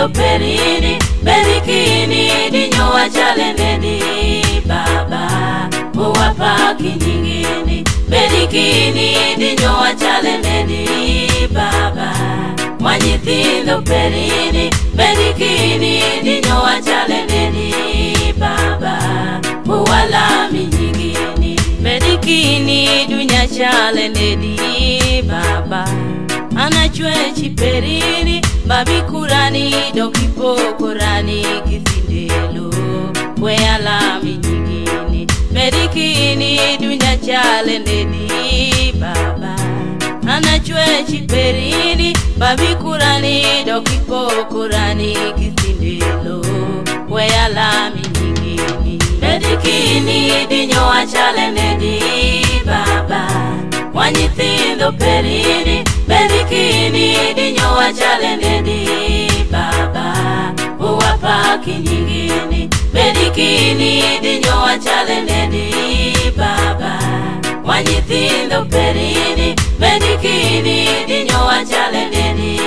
nyithindo perini, berikini dinyowa chalendeni baba, uwapaki nyingini, berikini dinyowa chalendeni baba, mwa nyithindo perini, berikini dinyowa chalendeni baba, uwalami nyingini, berikini dunya chalendeni baba, anachwe chiperini, babi kurani dokipo kurani kisindelo, we alami nyingini, berikini dunya chalendeni baba, anachwe chiperini, babi kurani dokipo kurani kisindelo, we alami nyingini, berikini dinyowa chalendeni baba, mwa nyithindo perini, berikini dinyowa chalendeni baba, uwapaki nyingini, berikini dinyowa chalendeni baba, mwa nyithindo perini, berikini dinyowa chalendeni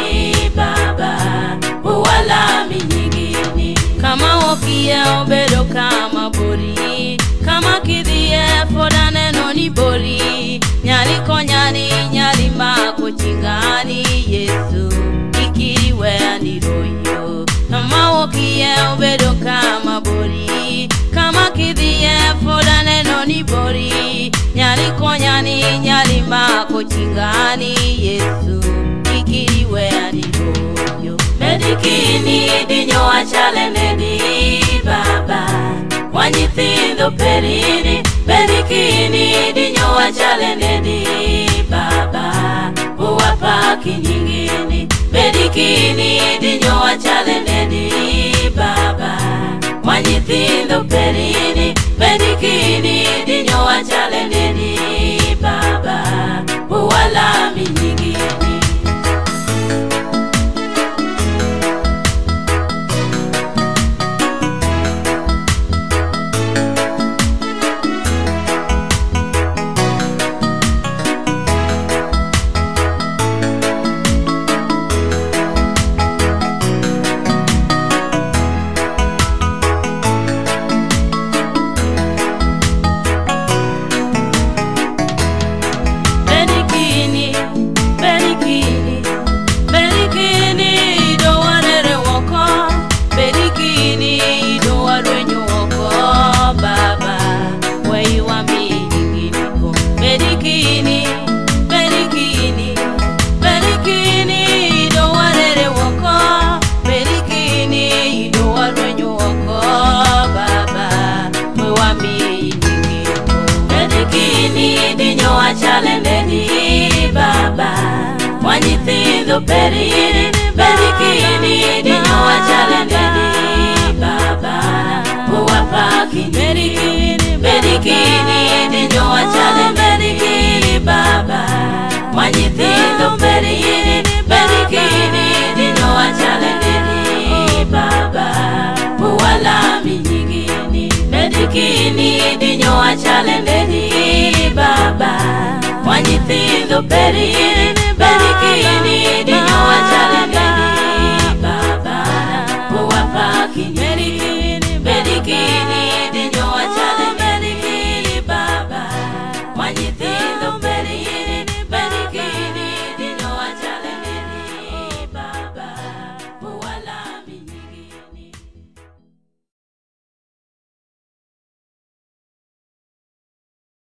baba, uwalami nyingini, kama okia obedo kama bori, kama kidhie foda neno ni bori, nyali konyani nyali mako chingani Yesu ikiriwe aniroyo, kama wokie obedo kama bori, kama kidhie foda neno ni bori, nyali konyani nyali mako chingani Yesu ikiriwe aniroyo, berikini dinyowa chalendeni baba, mwa nyithindo perini, berikini dinyowa chalendeni baba, uwapaki nyingini, berikini dinyowa chalendeni baba, mwa nyithindo perini, berikini dinyowa chalendeni baba, uwalami nyingini. Chalendeni baba, mwa nyithindo perini, berikini dinyowa chalendeni baba, uwapaki nyingini, berikini dinyowa chalendeni baba, mwa nyithindo perini, berikini dinyowa chalendeni baba, uwalami nyingini, berikini dinyowa chalendeni baba, mwa nyithindo perini, berikini dinyowa chalendeni baba, uwapaki nyingini, berikini